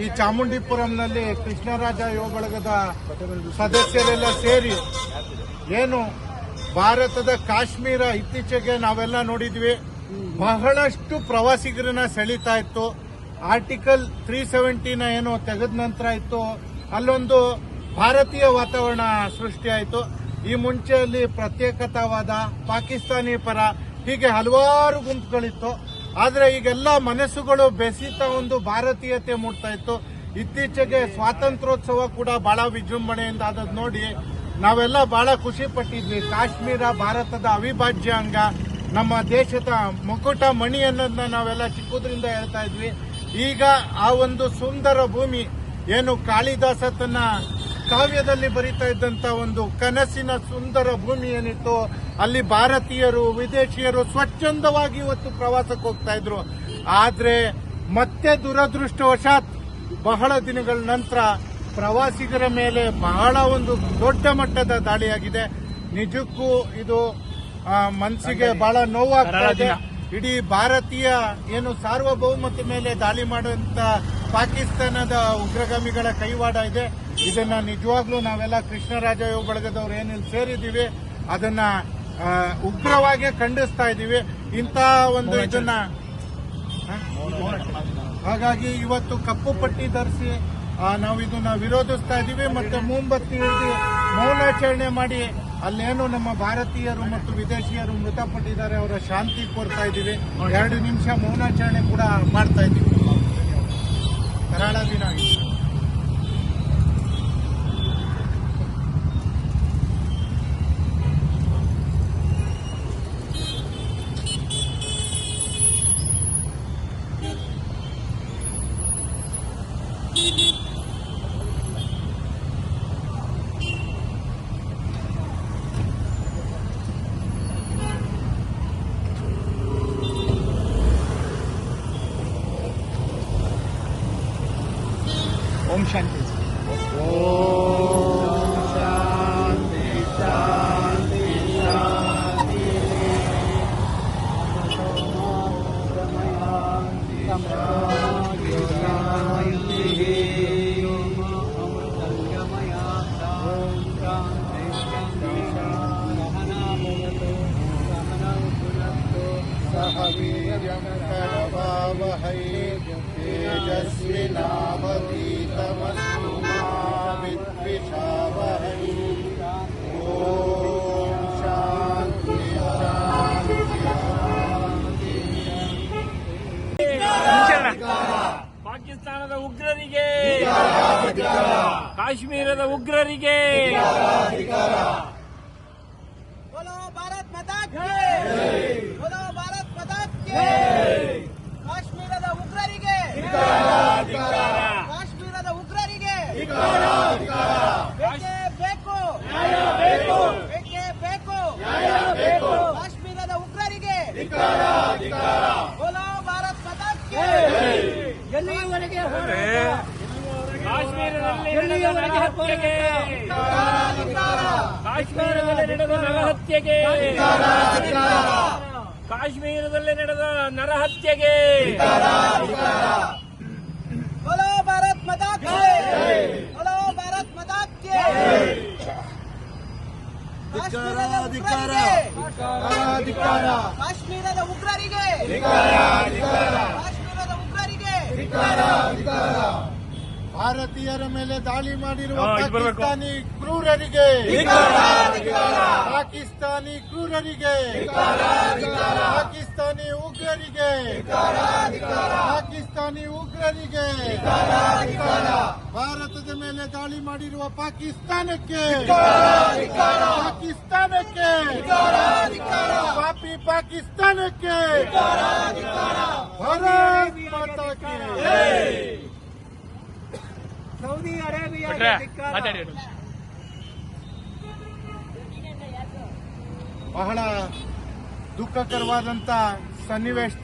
ಈ ಚಾಮುಂಡಿಪುರಂನಲ್ಲಿ ಕೃಷ್ಣರಾಜ ಯುವ ಬಳಗದ ಸದಸ್ಯರೆಲ್ಲ ಸೇರಿ ಏನು ಭಾರತದ ಕಾಶ್ಮೀರ ಇತ್ತೀಚೆಗೆ ನಾವೆಲ್ಲ ನೋಡಿದ್ವಿ, ಬಹಳಷ್ಟು ಪ್ರವಾಸಿಗರನ್ನ ಸೆಳೀತಾ ಇತ್ತು. ಆರ್ಟಿಕಲ್ 370 ಏನು ತೆಗೆದ ನಂತರ ಇತ್ತು, ಅಲ್ಲೊಂದು ಭಾರತೀಯ ವಾತಾವರಣ ಸೃಷ್ಟಿಯಾಯಿತು. ಈ ಮುಂಚೆಯಲ್ಲಿ ಪ್ರತ್ಯೇಕತಾವಾದ, ಪಾಕಿಸ್ತಾನಿ ಪರ, ಹೀಗೆ ಹಲವಾರು ಗುಂಪುಗಳಿತ್ತು. ಆದರೆ ಈಗೆಲ್ಲ ಮನಸ್ಸುಗಳು ಬೆಸೀತಾ ಒಂದು ಭಾರತೀಯತೆ ಮೂಡ್ತಾ ಇತ್ತು. ಇತ್ತೀಚೆಗೆ ಸ್ವಾತಂತ್ರ್ಯೋತ್ಸವ ಕೂಡ ಬಹಳ ವಿಜೃಂಭಣೆಯಿಂದ ಆದದ್ದು ನೋಡಿ ನಾವೆಲ್ಲ ಬಹಳ ಖುಷಿ ಪಟ್ಟಿದ್ವಿ. ಕಾಶ್ಮೀರ ಭಾರತದ ಅವಿಭಾಜ್ಯ ಅಂಗ, ನಮ್ಮ ದೇಶದ ಮುಕುಟ ಮಣಿ ಅನ್ನೋದನ್ನ ನಾವೆಲ್ಲ ಚಿಕ್ಕದ್ರಿಂದ ಹೇಳ್ತಾ ಇದ್ವಿ. ಈಗ ಆ ಒಂದು ಸುಂದರ ಭೂಮಿ ಏನು ಕಾಳಿದಾಸ ತನ್ನ ಕಾವ್ಯದಲ್ಲಿ ಬರೀತಾ ಇದ್ದಂತ ಒಂದು ಕನಸಿನ ಸುಂದರ ಭೂಮಿ ಏನಿತ್ತು, ಅಲ್ಲಿ ಭಾರತೀಯರು ವಿದೇಶಿಯರು ಸ್ವಚ್ಛಂದವಾಗಿ ಇವತ್ತು ಪ್ರವಾಸಕ್ಕೆ ಹೋಗ್ತಾ ಇದ್ರು. ಆದ್ರೆ ಮತ್ತೆ ದುರದೃಷ್ಟವಶಾತ್ ಬಹಳ ದಿನಗಳ ನಂತರ ಪ್ರವಾಸಿಗರ ಮೇಲೆ ಬಹಳ ಒಂದು ದೊಡ್ಡ ಮಟ್ಟದ ದಾಳಿಯಾಗಿದೆ. ನಿಜಕ್ಕೂ ಇದು ಮನಸ್ಸಿಗೆ ಬಹಳ ನೋವಾಗ್ತಾ ಇದೆ. ಇಡೀ ಭಾರತೀಯ ಏನು ಸಾರ್ವಭೌಮತೆ ಮೇಲೆ ದಾಳಿ ಮಾಡುವಂತ ಪಾಕಿಸ್ತಾನದ ಉಗ್ರಗಾಮಿಗಳ ಕೈವಾಡ ಇದೆ. ಇದನ್ನ ನಿಜವಾಗ್ಲೂ ನಾವೆಲ್ಲ ಕೃಷ್ಣರಾಜ ಯುವ ಬಳಗದವ್ರು ಏನಿಲ್ಲಿ ಸೇರಿದ್ದೀವಿ ಅದನ್ನ ಉಗ್ರವಾಗಿ ಖಂಡಿಸ್ತಾ ಇದ್ದೀವಿ. ಇಂಥ ಒಂದು ಇದನ್ನ ಹಾಗಾಗಿ ಇವತ್ತು ಕಪ್ಪು ಪಟ್ಟಿ ಧರಿಸಿ ನಾವು ಇದನ್ನ ವಿರೋಧಿಸ್ತಾ ಇದ್ದೀವಿ. ಮತ್ತೆ ಮೊಂಬತ್ತಿ ಹಿಡಿದು ಮೌನಾಚರಣೆ ಮಾಡಿ ಅಲ್ಲೇನು ನಮ್ಮ ಭಾರತೀಯರು ಮತ್ತು ವಿದೇಶಿಯರು ಮೃತಪಟ್ಟಿದ್ದಾರೆ ಅವರ ಶಾಂತಿ ಕೋರ್ತಾ ಇದ್ದೀವಿ. 2 ನಿಮಿಷ ಮೌನಾಚರಣೆ ಕೂಡ ಮಾಡ್ತಾ ಇದ್ದೀವಿ. ಕರಾಳ ದಿನ ಆಗಿದೆ. ओम शांति। ओम शांति शांति शांति। सहवीर्यं करवावहै तेजस्विनावधीतमस्तु मा विद्विषावहै। ओम शांति शांति। ಪಾಕಿಸ್ತಾನದ ಉಗ್ರರಿಗೆ, ಕಾಶ್ಮೀರದ ಉಗ್ರರಿಗೆ बोलो भारत माता की, बोलो भारत माता की। ಕಾಶ್ಮೀರದ ಉಗ್ರರಿಗೆ, ಕಾಶ್ಮೀರದ ಉಗ್ರರಿಗೆ ಬೇಕೇ ಬೇಕು, ಬೇಕೇ ಬೇಕು. ಕಾಶ್ಮೀರದ ಉಗ್ರರಿಗೆ बोलो भारत माता की। ಎಲ್ಲಿಯವರೆಗೆ ಕಾಶ್ಮೀರದಲ್ಲಿ ನಡೆದ ನರಹತ್ಯೆಗೆ, ಕಾಶ್ಮೀರದಲ್ಲಿ ನಡೆದ ನರಹತ್ಯೆಗೆ, ಕಾಶ್ಮೀರದಲ್ಲಿ ನಡೆದ ನರಹತ್ಯೆಗೆ बोलो भारत माता की, बोलो भारत माता की। ಕಾಶ್ಮೀರದ ಉಗ್ರರಿಗೆ, ಕಾಶ್ಮೀರದ ಉಗ್ರರಿಗೆ, ಕಾಶ್ಮೀರದ ಉಗ್ರರಿಗೆ ಭಾರತೀಯರ ಮೇಲೆ ದಾಳಿ ಮಾಡಿರುವ ಪಾಕಿಸ್ತಾನಿ ಕ್ರೂರರಿಗೆ, ಪಾಕಿಸ್ತಾನಿ ಕ್ರೂರರಿಗೆ, ಪಾಕಿಸ್ತಾನಿ ಉಗ್ರರಿಗೆ, ಪಾಕಿಸ್ತಾನಿ ಉಗ್ರರಿಗೆ, ಭಾರತದ ಮೇಲೆ ದಾಳಿ ಮಾಡಿರುವ ಪಾಕಿಸ್ತಾನಕ್ಕೆ, ಪಾಕಿಸ್ತಾನಕ್ಕೆ, ಪಾಪಿ ಪಾಕಿಸ್ತಾನಕ್ಕೆ ಭಾರತ್ ಮಾತಾ ಕಿ. ಸೌದಿ ಅರೇಬಿಯಾ ಬಹಳ ದುಃಖಕರವಾದಂತ ಸನ್ನಿವೇಶ.